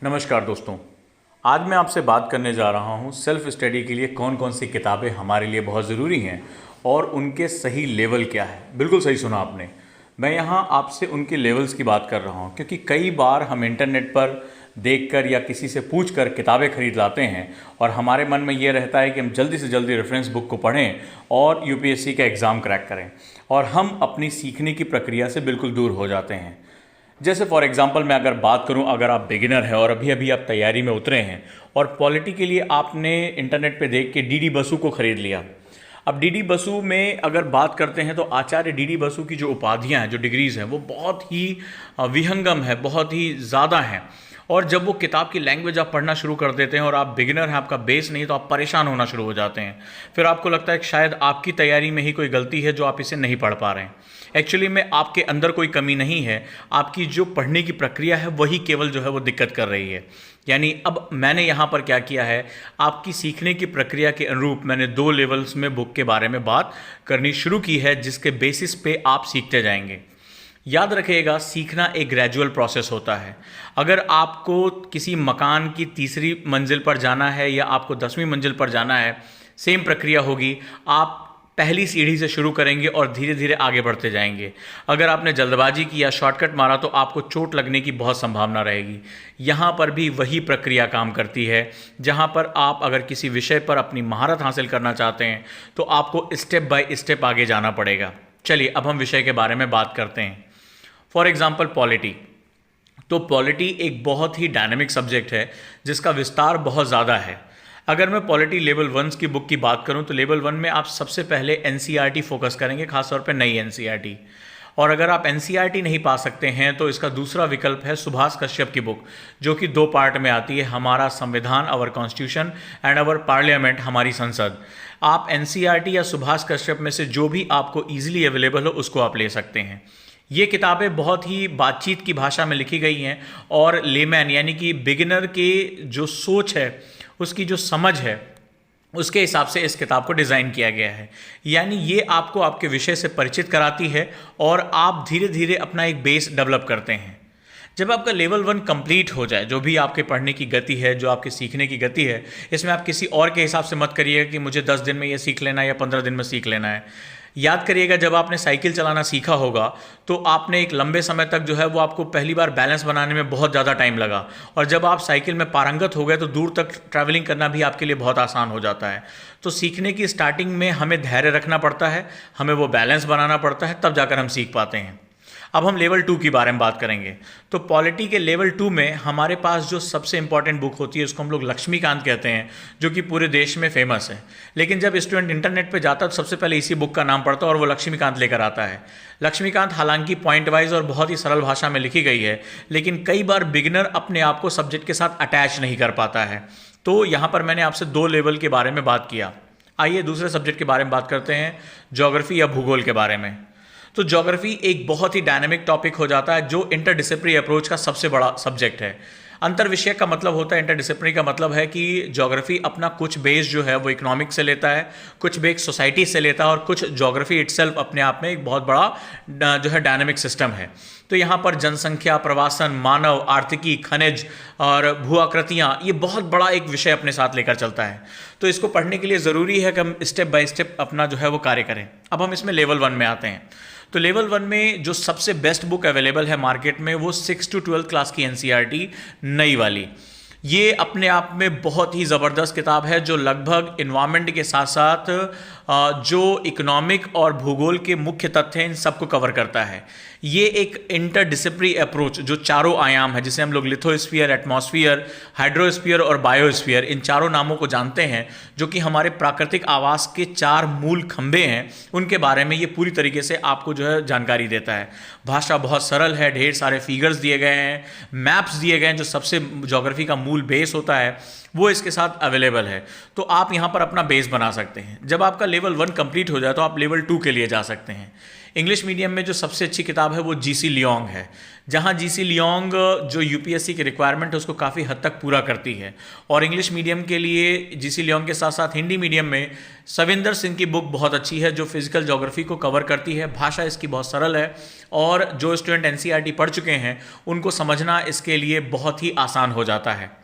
नमस्कार दोस्तों। आज मैं आपसे बात करने जा रहा हूँ सेल्फ स्टडी के लिए कौन कौन सी किताबें हमारे लिए बहुत ज़रूरी हैं और उनके सही लेवल क्या है। बिल्कुल सही सुना आपने। मैं यहाँ आपसे उनके लेवल्स की बात कर रहा हूँ क्योंकि कई बार हम इंटरनेट पर देखकर या किसी से पूछकर किताबें खरीद लाते हैं और हमारे मन में ये रहता है कि हम जल्दी से जल्दी रेफरेंस बुक को पढ़ें और यूपीएससी का एग्ज़ाम क्रैक करें, और हम अपनी सीखने की प्रक्रिया से बिल्कुल दूर हो जाते हैं। जैसे फॉर एग्जांपल मैं अगर बात करूं, अगर आप बिगिनर हैं और अभी अभी आप तैयारी में उतरे हैं और पॉलिटी के लिए आपने इंटरनेट पे देख के डीडी बसु को ख़रीद लिया। अब डीडी बसु में अगर बात करते हैं तो आचार्य डीडी बसु की जो उपाधियां हैं, जो डिग्रीज़ हैं, वो बहुत ही विहंगम है, बहुत ही ज़्यादा हैं। और जब वो किताब की लैंग्वेज आप पढ़ना शुरू कर देते हैं और आप बिगिनर हैं, आपका बेस नहीं, तो आप परेशान होना शुरू हो जाते हैं। फिर आपको लगता है कि शायद आपकी तैयारी में ही कोई गलती है जो आप इसे नहीं पढ़ पा रहे हैं। एक्चुअली में आपके अंदर कोई कमी नहीं है, आपकी जो पढ़ने की प्रक्रिया है वही केवल जो है वो दिक्कत कर रही है। यानी अब मैंने यहाँ पर क्या किया है, आपकी सीखने की प्रक्रिया के अनुरूप मैंने 2 लेवल्स में बुक के बारे में बात करनी शुरू की है, जिसके बेसिस पे आप सीखते जाएंगे। याद रखिएगा, सीखना एक ग्रेजुअल प्रोसेस होता है। अगर आपको किसी मकान की तीसरी मंजिल पर जाना है या आपको 10वीं मंजिल पर जाना है, सेम प्रक्रिया होगी। आप पहली सीढ़ी से शुरू करेंगे और धीरे धीरे आगे बढ़ते जाएंगे। अगर आपने जल्दबाजी की या शॉर्टकट मारा तो आपको चोट लगने की बहुत संभावना रहेगी। यहाँ पर भी वही प्रक्रिया काम करती है, जहाँ पर आप अगर किसी विषय पर अपनी महारत हासिल करना चाहते हैं तो आपको स्टेप बाय स्टेप आगे जाना पड़ेगा। चलिए अब हम विषय के बारे में बात करते हैं। For example polity. तो पॉलिटी एक बहुत ही डायनेमिक सब्जेक्ट है जिसका विस्तार बहुत ज़्यादा है। अगर मैं पॉलिटी लेवल 1 की बुक की बात करूं तो लेवल 1 में आप सबसे पहले एनसीईआरटी फोकस करेंगे, खासतौर पे नई एनसीईआरटी। और अगर आप एनसीईआरटी नहीं पा सकते हैं तो इसका दूसरा विकल्प है सुभाष कश्यप की बुक, जो कि 2 पार्ट में आती है, हमारा संविधान, our constitution, and our parliament, हमारी संसद। आप एनसीईआरटी या सुभाष कश्यप में से जो भी आपको ईजिली अवेलेबल हो उसको आप ले सकते हैं। ये किताबें बहुत ही बातचीत की भाषा में लिखी गई हैं और लेमैन यानी कि बिगिनर के जो सोच है, उसकी जो समझ है, उसके हिसाब से इस किताब को डिज़ाइन किया गया है। यानी ये आपको आपके विषय से परिचित कराती है और आप धीरे धीरे अपना एक बेस डेवलप करते हैं। जब आपका लेवल 1 कंप्लीट हो जाए, जो भी आपके पढ़ने की गति है, जो आपके सीखने की गति है, इसमें आप किसी और के हिसाब से मत करिएगा कि मुझे 10 दिन में ये सीख लेना है या 15 दिन में सीख लेना है। याद करिएगा, जब आपने साइकिल चलाना सीखा होगा तो आपने एक लंबे समय तक जो है वो आपको पहली बार बैलेंस बनाने में बहुत ज़्यादा टाइम लगा, और जब आप साइकिल में पारंगत हो गए तो दूर तक ट्रैवलिंग करना भी आपके लिए बहुत आसान हो जाता है। तो सीखने की स्टार्टिंग में हमें धैर्य रखना पड़ता है, हमें वो बैलेंस बनाना पड़ता है, तब जाकर हम सीख पाते हैं। अब हम लेवल 2 की बारे में बात करेंगे। तो पॉलिटी के लेवल 2 में हमारे पास जो सबसे इंपॉर्टेंट बुक होती है उसको हम लोग लक्ष्मीकांत कहते हैं, जो कि पूरे देश में फेमस है। लेकिन जब स्टूडेंट इंटरनेट पे जाता है तो सबसे पहले इसी बुक का नाम पढ़ता है और वो लक्ष्मीकांत लेकर आता है। लक्ष्मीकांत हालांकि पॉइंट वाइज और बहुत ही सरल भाषा में लिखी गई है, लेकिन कई बार बिगिनर अपने आप को सब्जेक्ट के साथ अटैच नहीं कर पाता है। तो यहाँ पर मैंने आपसे 2 लेवल के बारे में बात किया। आइए दूसरे सब्जेक्ट के बारे में बात करते हैं, ज्योग्राफी या भूगोल के बारे में। तो ज्योग्राफी एक बहुत ही डायनामिक टॉपिक हो जाता है, जो इंटरडिसिप्लिनरी अप्रोच का सबसे बड़ा सब्जेक्ट है। अंतर विषय का मतलब होता है, इंटरडिसिप्लिनरी का मतलब है कि ज्योग्राफी अपना कुछ बेस जो है वो इकोनॉमिक्स से लेता है, कुछ बेस सोसाइटी से लेता है, और कुछ ज्योग्राफी इटसेल्फ अपने आप में एक बहुत बड़ा जो है डायनामिक सिस्टम है। तो यहाँ पर जनसंख्या, प्रवासन, मानव, आर्थिकी, खनिज और भू आकृतियाँ, ये बहुत बड़ा एक विषय अपने साथ लेकर चलता है। तो इसको पढ़ने के लिए ज़रूरी है कि हम स्टेप बाय स्टेप अपना जो है वो कार्य करें। अब हम इसमें लेवल 1 में आते हैं। तो लेवल 1 में जो सबसे बेस्ट बुक अवेलेबल है मार्केट में, वो 6 to 12 क्लास की एनसीईआरटी नई वाली। ये अपने आप में बहुत ही ज़बरदस्त किताब है, जो लगभग इन्वायरमेंट के साथ साथ जो इकोनॉमिक और भूगोल के मुख्य तथ्य हैं इन सबको कवर करता है। ये एक इंटरडिसिप्लिनरी अप्रोच, जो चारों आयाम है, जिसे हम लोग लिथोस्फीयर, एटमॉस्फेयर, हाइड्रोस्फीयर और बायोस्फीयर, इन चारों नामों को जानते हैं, जो कि हमारे प्राकृतिक आवास के 4 मूल खंभे हैं, उनके बारे में ये पूरी तरीके से आपको जो है जानकारी देता है। भाषा बहुत सरल है, ढेर सारे फिगर्स दिए गए हैं, मैप्स दिए गए हैं, जो सबसे ज्योग्राफी का मूल बेस होता है वो इसके साथ अवेलेबल है। तो आप यहाँ पर अपना बेस बना सकते हैं। जब आपका लेवल 1 कंप्लीट हो जाए तो आप लेवल 2 के लिए जा सकते हैं। इंग्लिश मीडियम में जो सबसे अच्छी किताब है वो जीसी लियोंग है, जहाँ जीसी लियोंग जो यूपीएससी की रिक्वायरमेंट है उसको काफ़ी हद तक पूरा करती है। और इंग्लिश मीडियम के लिए जीसी लियोंग के साथ साथ हिंदी मीडियम में सविंदर सिंह की बुक बहुत अच्छी है, जो फिजिकल ज्योग्राफी को कवर करती है। भाषा इसकी बहुत सरल है और जो स्टूडेंट एनसीईआरटी पढ़ चुके हैं उनको समझना इसके लिए बहुत ही आसान हो जाता है।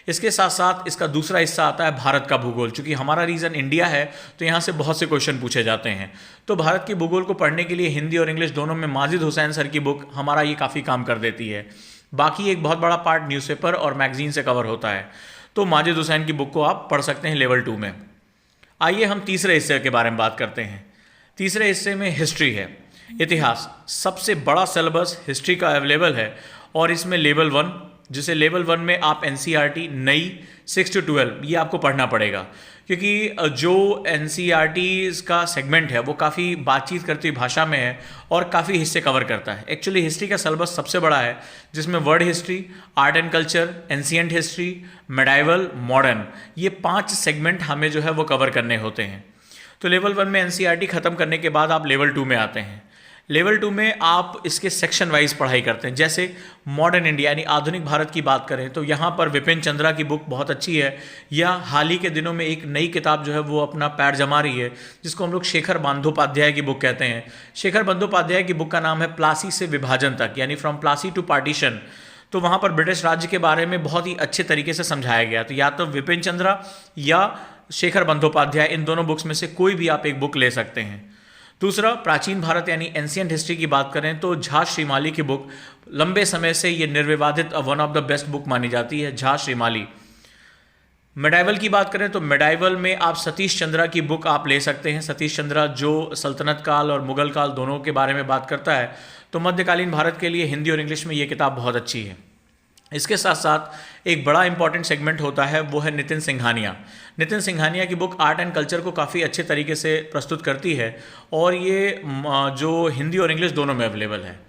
इसके साथ साथ इसका दूसरा हिस्सा आता है भारत का भूगोल। चूंकि हमारा रीजन इंडिया है तो यहाँ से बहुत से क्वेश्चन पूछे जाते हैं, तो भारत के भूगोल को पढ़ने के लिए हिंदी और इंग्लिश दोनों में माजिद हुसैन सर की बुक हमारा ये काफ़ी काम कर देती है। बाकी एक बहुत बड़ा पार्ट न्यूज़पेपर और मैगजीन से कवर होता है, तो माजिद हुसैन की बुक को आप पढ़ सकते हैं लेवल 2 में। आइए हम तीसरे हिस्से के बारे में बात करते हैं। तीसरे हिस्से में हिस्ट्री है, इतिहास। सबसे बड़ा सिलेबस हिस्ट्री का अवेलेबल है और इसमें लेवल 1, जिसे लेवल 1 में आप एनसीईआरटी नई 6 to 12 ये आपको पढ़ना पड़ेगा, क्योंकि जो एनसीईआरटी का सेगमेंट है वो काफ़ी बातचीत करती हुई भाषा में है और काफ़ी हिस्से कवर करता है। एक्चुअली हिस्ट्री का सिलेबस सबसे बड़ा है, जिसमें word history, art and culture, ancient history, medieval, modern, ये 5 सेगमेंट हमें जो है वो कवर करने होते हैं। तो लेवल 1 में एनसीईआरटी ख़त्म करने के बाद आप लेवल 2 में आते हैं। लेवल 2 में आप इसके सेक्शन वाइज पढ़ाई करते हैं। जैसे मॉडर्न इंडिया यानी आधुनिक भारत की बात करें तो यहाँ पर विपिन चंद्रा की बुक बहुत अच्छी है, या हाल ही के दिनों में एक नई किताब जो है वो अपना पैर जमा रही है, जिसको हम लोग शेखर बंदोपाध्याय की बुक कहते हैं। शेखर बंदोपाध्याय की बुक का नाम है प्लासी से विभाजन तक, यानी फ्रॉम प्लासी टू पार्टीशन। तो वहाँ पर ब्रिटिश राज्य के बारे में बहुत ही अच्छे तरीके से समझाया गया। तो या तो विपिन चंद्रा या शेखर बंदोपाध्याय, इन दोनों बुक्स में से कोई भी आप एक बुक ले सकते हैं। दूसरा, प्राचीन भारत यानी एंशिएंट हिस्ट्री की बात करें तो झा श्रीमाली की बुक लंबे समय से ये निर्विवादित one of the best book मानी जाती है, झा श्रीमाली। मेडाइवल की बात करें तो मेडाइवल में आप सतीश चंद्रा की बुक आप ले सकते हैं। सतीश चंद्रा जो सल्तनत काल और मुगल काल दोनों के बारे में बात करता है, तो मध्यकालीन भारत के लिए हिंदी और इंग्लिश में ये किताब बहुत अच्छी है। इसके साथ साथ एक बड़ा इंपॉर्टेंट सेगमेंट होता है, वो है नितिन सिंघानिया। नितिन सिंघानिया की बुक आर्ट एंड कल्चर को काफ़ी अच्छे तरीके से प्रस्तुत करती है और ये जो हिंदी और इंग्लिश दोनों में अवेलेबल है।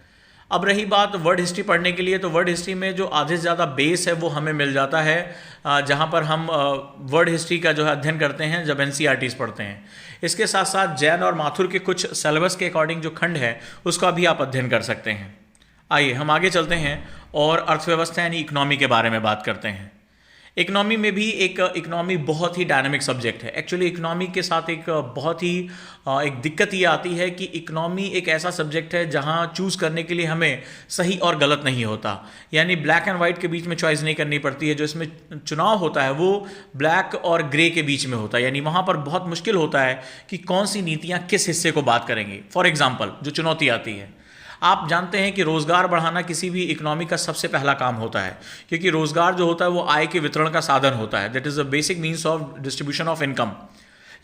अब रही बात वर्ड हिस्ट्री पढ़ने के लिए, तो वर्ड हिस्ट्री में जो आधे से ज़्यादा बेस है वो हमें मिल जाता है जहाँ पर हम वर्ड हिस्ट्री का जो है अध्ययन करते हैं जब एनसीईआरटीज पढ़ते हैं। इसके साथ साथ जैन और माथुर के कुछ सिलेबस के अकॉर्डिंग जो खंड है उसका भी आप अध्ययन कर सकते हैं। आइए हम आगे चलते हैं और अर्थव्यवस्था यानी इकोनॉमी के बारे में बात करते हैं। इकोनॉमी में भी इकोनॉमी बहुत ही डायनामिक सब्जेक्ट है। एक्चुअली इकोनॉमी के साथ एक दिक्कत ये आती है कि इकोनॉमी एक ऐसा सब्जेक्ट है जहाँ चूज़ करने के लिए हमें सही और गलत नहीं होता, यानी ब्लैक एंड वाइट के बीच में चॉइस नहीं करनी पड़ती है। जो इसमें चुनाव होता है वो ब्लैक और ग्रे के बीच में होता है, यानी वहाँ पर बहुत मुश्किल होता है कि कौन सी नीतियाँ किस हिस्से को बात करेंगी। फॉर एग्जाम्पल, जो चुनौती आती है, आप जानते हैं कि रोज़गार बढ़ाना किसी भी इकोनॉमी का सबसे पहला काम होता है, क्योंकि रोज़गार जो होता है वो आय के वितरण का साधन होता है। That is the basic means of distribution of income.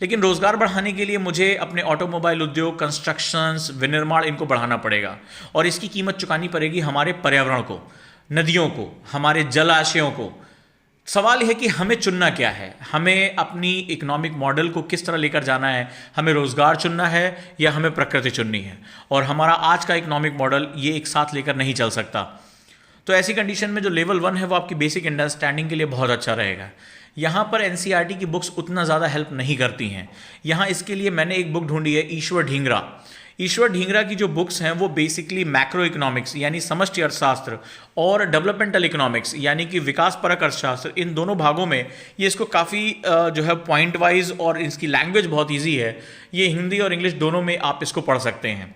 लेकिन रोज़गार बढ़ाने के लिए मुझे अपने ऑटोमोबाइल उद्योग, कंस्ट्रक्शंस, विनिर्माण, इनको बढ़ाना पड़ेगा और इसकी कीमत चुकानी पड़ेगी हमारे पर्यावरण को, नदियों को, हमारे जलाशयों को। सवाल यह है कि हमें चुनना क्या है, हमें अपनी इकोनॉमिक मॉडल को किस तरह लेकर जाना है। हमें रोज़गार चुनना है या हमें प्रकृति चुननी है, और हमारा आज का इकोनॉमिक मॉडल ये एक साथ लेकर नहीं चल सकता। तो ऐसी कंडीशन में जो लेवल 1 है वो आपकी बेसिक अंडरस्टैंडिंग के लिए बहुत अच्छा रहेगा। यहाँ पर एनसीईआरटी की बुक्स उतना ज़्यादा हेल्प नहीं करती हैं। यहाँ इसके लिए मैंने एक बुक ढूंढी है, ईश्वर ढींगरा। ईश्वर ढींगरा की जो बुक्स हैं वो बेसिकली मैक्रो इकोनॉमिक्स यानी समष्टि अर्थशास्त्र और डेवलपमेंटल इकोनॉमिक्स यानी कि विकासपरक अर्थशास्त्र, इन दोनों भागों में ये इसको काफ़ी जो है पॉइंट वाइज, और इसकी लैंग्वेज बहुत ईजी है। ये हिंदी और इंग्लिश दोनों में आप इसको पढ़ सकते हैं।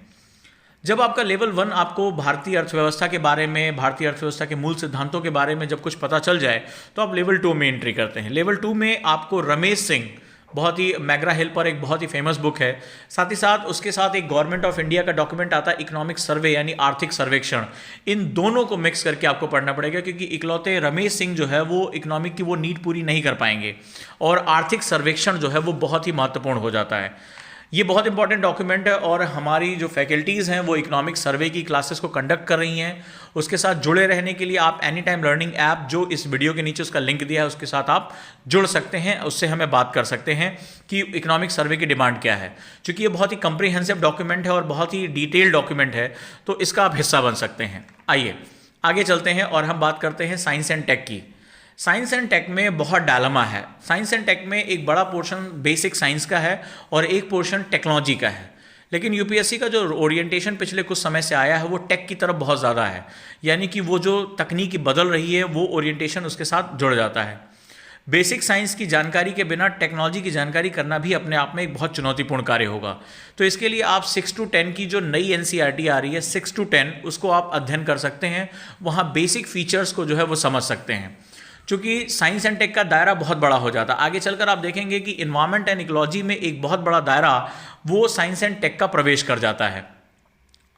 जब आपका लेवल 1 आपको भारतीय अर्थव्यवस्था के बारे में, भारतीय अर्थव्यवस्था के मूल सिद्धांतों के बारे में जब कुछ पता चल जाए, तो आप लेवल 2 में एंट्री करते हैं। लेवल 2 में आपको रमेश सिंह, बहुत ही मैग्रा हिल पर एक बहुत ही फेमस बुक है, साथ ही साथ उसके साथ एक गवर्नमेंट ऑफ इंडिया का डॉक्यूमेंट आता है इकोनॉमिक सर्वे यानी आर्थिक सर्वेक्षण। इन दोनों को मिक्स करके आपको पढ़ना पड़ेगा, क्योंकि इकलौते रमेश सिंह जो है वो इकोनॉमिक की वो नीड पूरी नहीं कर पाएंगे, और आर्थिक सर्वेक्षण जो है वो बहुत ही महत्वपूर्ण हो जाता है। ये बहुत इंपॉर्टेंट डॉक्यूमेंट है और हमारी जो फैकल्टीज़ हैं वो इकोनॉमिक सर्वे की क्लासेस को कंडक्ट कर रही हैं। उसके साथ जुड़े रहने के लिए आप एनी टाइम लर्निंग ऐप, जो इस वीडियो के नीचे उसका लिंक दिया है, उसके साथ आप जुड़ सकते हैं, उससे हमें बात कर सकते हैं कि इकोनॉमिक सर्वे की डिमांड क्या है। चूँकि ये बहुत ही कंप्रीहेंसिव डॉक्यूमेंट है और बहुत ही डिटेल्ड डॉक्यूमेंट है, तो इसका आप हिस्सा बन सकते हैं। आइए आगे चलते हैं और हम बात करते हैं साइंस एंड टेक की। साइंस एंड टेक में बहुत डायलेमा है। साइंस एंड टेक में एक बड़ा पोर्शन बेसिक साइंस का है और एक पोर्शन टेक्नोलॉजी का है, लेकिन यूपीएससी का जो ओरिएंटेशन पिछले कुछ समय से आया है वो टेक की तरफ बहुत ज़्यादा है, यानी कि वो जो तकनीकी बदल रही है वो ओरिएंटेशन उसके साथ जुड़ जाता है। बेसिक साइंस की जानकारी के बिना टेक्नोलॉजी की जानकारी करना भी अपने आप में एक बहुत चुनौतीपूर्ण कार्य होगा। तो इसके लिए आप 6 to 10 की जो नई एनसीईआरटी आ रही है 6 to 10, उसको आप अध्ययन कर सकते हैं। वहाँ बेसिक फीचर्स को जो है वो समझ सकते हैं, क्योंकि साइंस एंड टेक का दायरा बहुत बड़ा हो जाता है। आगे चलकर आप देखेंगे कि इन्वायरमेंट एंड इकोलॉजी में एक बहुत बड़ा दायरा वो साइंस एंड टेक का प्रवेश कर जाता है।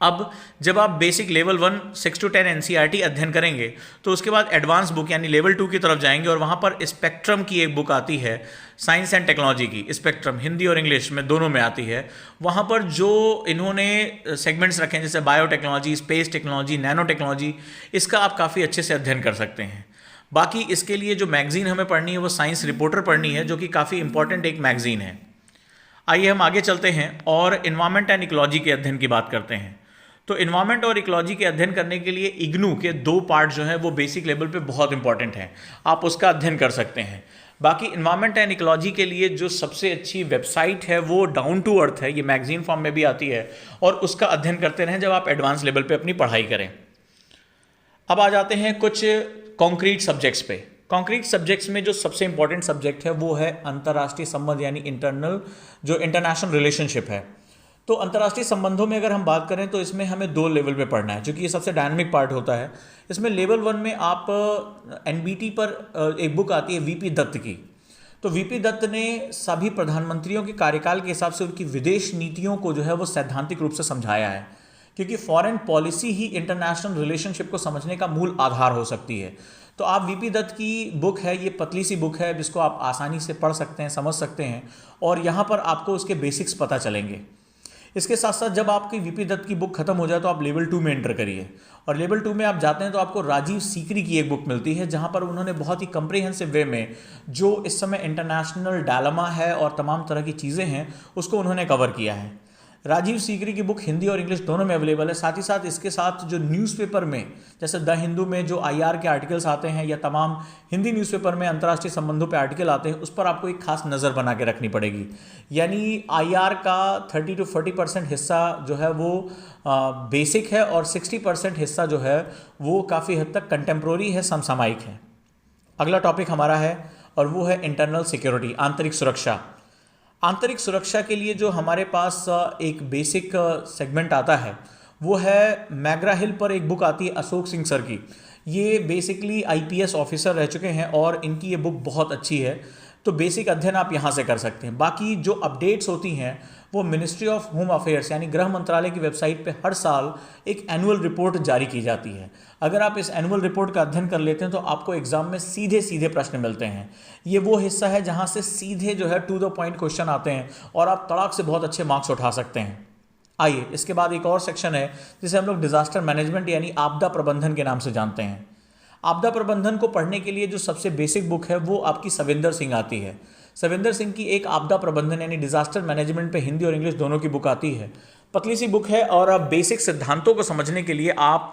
अब जब आप बेसिक लेवल 1 6 to 10 एनसीईआरटी अध्ययन करेंगे तो उसके बाद एडवांस बुक यानी लेवल 2 की तरफ जाएंगे और वहाँ पर स्पेक्ट्रम की एक बुक आती है साइंस एंड टेक्नोलॉजी की। स्पेक्ट्रम हिंदी और इंग्लिश में दोनों में आती है। वहाँ पर जो इन्होंने सेगमेंट्स रखे हैं जैसे biotechnology, space technology, nano technology, इसका आप काफ़ी अच्छे से अध्ययन कर सकते हैं। बाकी इसके लिए जो मैगजीन हमें पढ़नी है वो साइंस रिपोर्टर पढ़नी है, जो कि काफ़ी इंपॉर्टेंट एक मैगजीन है। आइए हम आगे चलते हैं और इन्वायरमेंट एंड इकोलॉजी के अध्ययन की बात करते हैं। तो इन्वायरमेंट और इकोलॉजी के अध्ययन करने के लिए इग्नू के 2 पार्ट जो हैं वो बेसिक लेवल पे बहुत इंपॉर्टेंट हैं, आप उसका अध्ययन कर सकते हैं। बाकी इन्वायरमेंट एंड इकोलॉजी के लिए जो सबसे अच्छी वेबसाइट है वो डाउन टू अर्थ है, ये मैगजीन फॉर्म में भी आती है, और उसका अध्ययन करते रहें जब आप एडवांस लेवल पे अपनी पढ़ाई करें। अब आ जाते हैं कुछ कॉन्क्रीट सब्जेक्ट्स पे। कॉन्क्रीट सब्जेक्ट्स में जो सबसे इंपॉर्टेंट सब्जेक्ट है वो है अंतर्राष्ट्रीय संबंध यानी इंटरनेशनल रिलेशनशिप है। तो अंतर्राष्ट्रीय संबंधों में अगर हम बात करें तो इसमें हमें 2 लेवल पे पढ़ना है, क्योंकि ये सबसे डायनामिक पार्ट होता है। इसमें लेवल 1 में आप एनबीटी पर एक बुक आती है वीपी दत्त की। तो वीपी दत्त ने सभी प्रधानमंत्रियों के कार्यकाल के हिसाब से उनकी विदेश नीतियों को जो है वो सैद्धांतिक रूप से समझाया है, क्योंकि फॉरेन पॉलिसी ही इंटरनेशनल रिलेशनशिप को समझने का मूल आधार हो सकती है। तो आप वीपी दत्त की बुक है, ये पतली सी बुक है जिसको आप आसानी से पढ़ सकते हैं, समझ सकते हैं, और यहाँ पर आपको उसके बेसिक्स पता चलेंगे। इसके साथ साथ जब आपकी वीपी दत्त की बुक खत्म हो जाए तो आप लेवल 2 में एंटर करिए, और लेवल 2 में आप जाते हैं तो आपको राजीव सीकरी की एक बुक मिलती है, जहाँ पर उन्होंने बहुत ही कम्प्रिहेंसिव वे में जो इस समय इंटरनेशनल डायलेमा है और तमाम तरह की चीज़ें हैं उसको उन्होंने कवर किया है। राजीव सीकरी की बुक हिंदी और इंग्लिश दोनों में अवेलेबल है। साथ ही साथ इसके साथ जो न्यूज़पेपर में जैसे द हिंदू में जो आईआर के आर्टिकल्स आते हैं या तमाम हिंदी न्यूज़पेपर में अंतर्राष्ट्रीय संबंधों पे आर्टिकल आते हैं, उस पर आपको एक खास नज़र बना के रखनी पड़ेगी। यानी आईआर का 30 to 40% हिस्सा जो है वो बेसिक है और 60% हिस्सा जो है वो काफ़ी हद तक कंटेम्प्रोरी है, समसामयिक है। अगला टॉपिक हमारा है और वो है इंटरनल सिक्योरिटी, आंतरिक सुरक्षा। आंतरिक सुरक्षा के लिए जो हमारे पास एक बेसिक सेगमेंट आता है वो है मैग्रा हिल पर एक बुक आती है अशोक सिंह सर की। ये बेसिकली आईपीएस ऑफिसर रह चुके हैं और इनकी ये बुक बहुत अच्छी है, तो बेसिक अध्ययन आप यहाँ से कर सकते हैं। बाकी जो अपडेट्स होती हैं वो मिनिस्ट्री ऑफ होम अफेयर्स यानी गृह मंत्रालय की वेबसाइट पे हर साल एक एनुअल रिपोर्ट जारी की जाती है। अगर आप इस एनुअल रिपोर्ट का अध्ययन कर लेते हैं तो आपको एग्जाम में सीधे सीधे प्रश्न मिलते हैं। ये वो हिस्सा है जहाँ से सीधे जो है टू द पॉइंट क्वेश्चन आते हैं और आप तड़ाक से बहुत अच्छे मार्क्स उठा सकते हैं। आइए इसके बाद एक और सेक्शन है जिसे हम लोग डिजास्टर मैनेजमेंट यानी आपदा प्रबंधन के नाम से जानते हैं। आपदा प्रबंधन को पढ़ने के लिए जो सबसे बेसिक बुक है वो आपकी सविंदर सिंह आती है। सविंदर सिंह की एक आपदा प्रबंधन यानी डिजास्टर मैनेजमेंट पे हिंदी और इंग्लिश दोनों की बुक आती है। पतली सी बुक है और अब बेसिक सिद्धांतों को समझने के लिए आप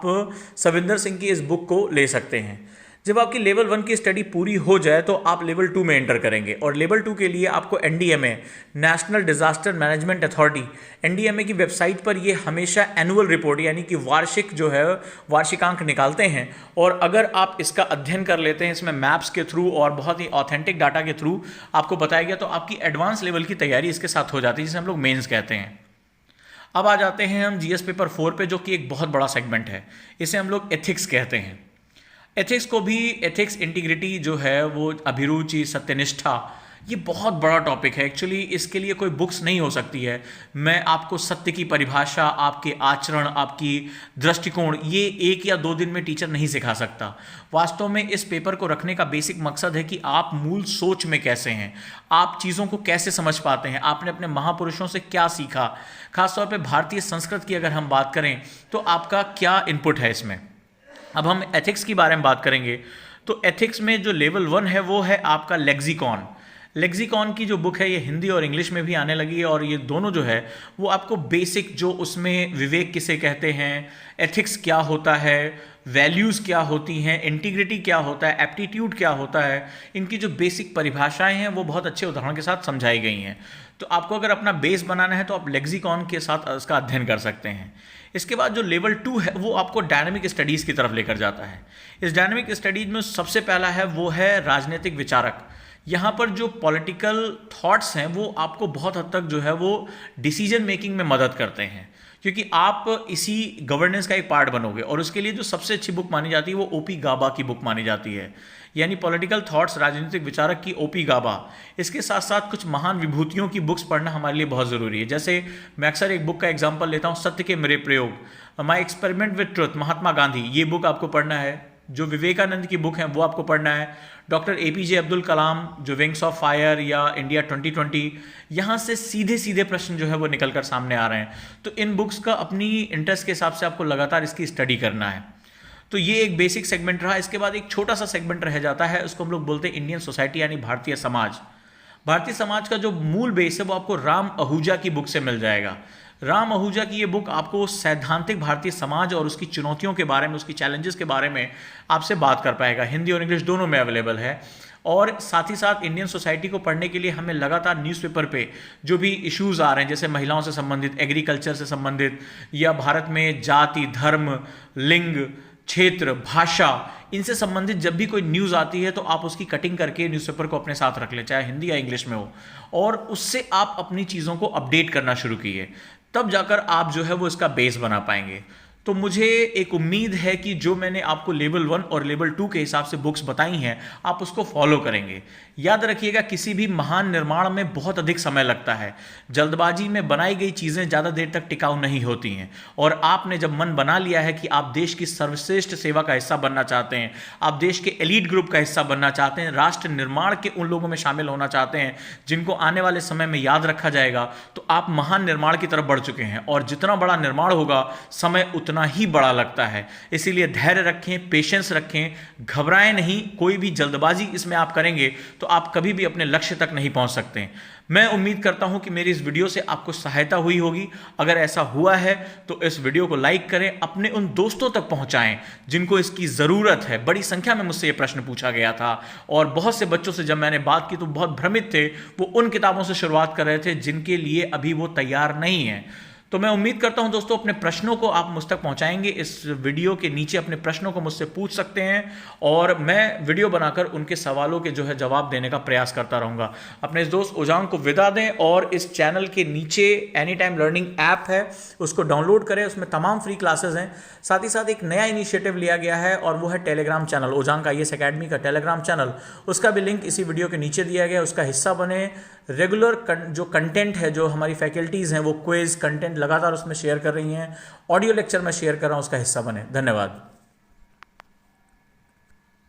सविंदर सिंह की इस बुक को ले सकते हैं। जब आपकी लेवल 1 की स्टडी पूरी हो जाए तो आप लेवल 2 में एंटर करेंगे और लेवल 2 के लिए आपको NDMA national disaster management authority NDMA की वेबसाइट पर ये हमेशा एनुअल रिपोर्ट यानी कि वार्षिक जो है वार्षिकांक निकालते हैं। और अगर आप इसका अध्ययन कर लेते हैं इसमें मैप्स के थ्रू और बहुत ही ऑथेंटिक डाटा के थ्रू आपको बताया गया, तो आपकी एडवांस लेवल की तैयारी इसके साथ हो जाती है, जिसे हम लोग मेंस कहते हैं। अब आ जाते हैं हम जीएस पेपर 4 पे, जो कि एक बहुत बड़ा सेगमेंट है, इसे हम लोग एथिक्स कहते हैं। एथिक्स को भी एथिक्स इंटीग्रिटी जो है वो अभिरुचि सत्यनिष्ठा, ये बहुत बड़ा टॉपिक है। एक्चुअली इसके लिए कोई बुक्स नहीं हो सकती है। मैं आपको सत्य की परिभाषा, आपके आचरण, आपकी दृष्टिकोण, ये 1 या 2 दिन में टीचर नहीं सिखा सकता। वास्तव में इस पेपर को रखने का बेसिक मकसद है कि आप मूल सोच में कैसे हैं, आप चीज़ों को कैसे समझ पाते हैं, आपने अपने महापुरुषों से क्या सीखा। खासतौर पर भारतीय संस्कृत की अगर हम बात करें तो आपका क्या इनपुट है इसमें। अब हम एथिक्स के बारे में बात करेंगे तो एथिक्स में जो लेवल 1 है वो है आपका लेक्सिकॉन। लेक्सिकॉन की जो बुक है ये हिंदी और इंग्लिश में भी आने लगी है और ये दोनों जो है वो आपको बेसिक जो उसमें विवेक किसे कहते हैं, एथिक्स क्या होता है, वैल्यूज़ क्या होती हैं, इंटीग्रिटी क्या होता है, एप्टीट्यूड क्या होता है, इनकी जो बेसिक परिभाषाएं हैं वो बहुत अच्छे उदाहरण के साथ समझाई गई हैं। तो आपको अगर अपना बेस बनाना है तो आप लेक्सिकॉन के साथ इसका अध्ययन कर सकते हैं। इसके बाद जो लेवल 2 है वो आपको डायनामिक स्टडीज़ की तरफ लेकर जाता है। इस डायनामिक स्टडीज़ में सबसे पहला है वो है राजनीतिक विचारक। यहाँ पर जो पॉलिटिकल थॉट्स हैं वो आपको बहुत हद तक जो है वो डिसीजन मेकिंग में मदद करते हैं, क्योंकि आप इसी गवर्नेंस का एक पार्ट बनोगे। और उसके लिए जो सबसे अच्छी बुक मानी जाती है वो ओपी गाबा की बुक मानी जाती है, यानी पॉलिटिकल थॉट्स राजनीतिक विचारक की ओपी गाबा। इसके साथ साथ कुछ महान विभूतियों की बुक्स पढ़ना हमारे लिए बहुत ज़रूरी है। जैसे मैं अक्सर एक बुक का एग्जाम्पल लेता हूँ, सत्य के मेरे प्रयोग, my experiment with truth, Mahatma Gandhi, ये बुक आपको पढ़ना है। जो विवेकानंद की बुक है वो आपको पढ़ना है। डॉक्टर एपीजे अब्दुल कलाम, जो विंग्स ऑफ फायर या इंडिया 2020, यहाँ से सीधे सीधे प्रश्न जो है वो निकल कर सामने आ रहे हैं। तो इन बुक्स का अपनी इंटरेस्ट के हिसाब से आपको लगातार इसकी स्टडी करना है। तो ये एक बेसिक सेगमेंट रहा। इसके बाद एक छोटा सा सेगमेंट रह जाता है, उसको हम लोग बोलते हैं इंडियन सोसाइटी, यानी भारतीय समाज। भारतीय समाज का जो मूल बेस है वो आपको राम आहूजा की बुक से मिल जाएगा। राम आहूजा की ये बुक आपको सैद्धांतिक भारतीय समाज और उसकी चुनौतियों के बारे में, उसकी चैलेंजेस के बारे में आपसे बात कर पाएगा। हिंदी और इंग्लिश दोनों में अवेलेबल है। और साथ ही साथ इंडियन सोसाइटी को पढ़ने के लिए हमें लगातार न्यूज़पेपर पे जो भी इश्यूज़ आ रहे हैं, जैसे महिलाओं से संबंधित, एग्रीकल्चर से संबंधित, या भारत में जाति, धर्म, लिंग, क्षेत्र, भाषा, इनसे संबंधित जब भी कोई न्यूज़ आती है तो आप उसकी कटिंग करके न्यूज़पेपर को अपने साथ रख लें, चाहे हिंदी या इंग्लिश में हो, और उससे आप अपनी चीज़ों को अपडेट करना शुरू कीजिए। तब जाकर आप जो है वो इसका बेस बना पाएंगे। तो मुझे एक उम्मीद है कि जो मैंने आपको लेवल 1 और लेवल 2 के हिसाब से बुक्स बताई हैं, आप उसको फॉलो करेंगे। याद रखिएगा, किसी भी महान निर्माण में बहुत अधिक समय लगता है। जल्दबाजी में बनाई गई चीज़ें ज़्यादा देर तक टिकाऊ नहीं होती हैं। और आपने जब मन बना लिया है कि आप देश की सर्वश्रेष्ठ सेवा का हिस्सा बनना चाहते हैं, आप देश के एलीट ग्रुप का हिस्सा बनना चाहते हैं, राष्ट्र निर्माण के उन लोगों में शामिल होना चाहते हैं जिनको आने वाले समय में याद रखा जाएगा, तो आप महान निर्माण की तरफ बढ़ चुके हैं। और जितना बड़ा निर्माण होगा, समय उतना ही बड़ा लगता है। इसीलिए धैर्य रखें, पेशेंस रखें, घबराएं नहीं। कोई भी जल्दबाजी इसमें आप करेंगे तो आप कभी भी अपने लक्ष्य तक नहीं पहुंच सकते। मैं उम्मीद करता हूं कि मेरी इस वीडियो से आपको सहायता हुई होगी। अगर ऐसा हुआ है तो इस वीडियो को लाइक करें, अपने उन दोस्तों तक पहुंचाएं जिनको इसकी ज़रूरत है। बड़ी संख्या में मुझसे ये प्रश्न पूछा गया था और बहुत से बच्चों से जब मैंने बात की तो बहुत भ्रमित थे। वो उन किताबों से शुरुआत कर रहे थे जिनके लिए अभी वो तैयार नहीं है। तो मैं उम्मीद करता हूं दोस्तों, अपने प्रश्नों को आप मुझ तक पहुंचाएंगे। इस वीडियो के नीचे अपने प्रश्नों को मुझसे पूछ सकते हैं और मैं वीडियो बनाकर उनके सवालों के जो है जवाब देने का प्रयास करता रहूंगा। अपने इस दोस्त ओजांग को विदा दें और इस चैनल के नीचे एनी टाइम लर्निंग ऐप है, उसको डाउनलोड करें। उसमें तमाम फ्री क्लासेस हैं। साथ ही साथ एक नया इनिशिएटिव लिया गया है और वो है टेलीग्राम चैनल, ओजांग IAS अकेडमी का टेलीग्राम चैनल। उसका भी लिंक इसी वीडियो के नीचे दिया गया है। उसका हिस्सा बने। रेगुलर जो कंटेंट है, जो हमारी फैकल्टीज़ हैं वो क्विज कंटेंट लगातार उसमें शेयर कर रही हैं। ऑडियो लेक्चर में शेयर कर रहा हूँ, उसका हिस्सा बने। धन्यवाद।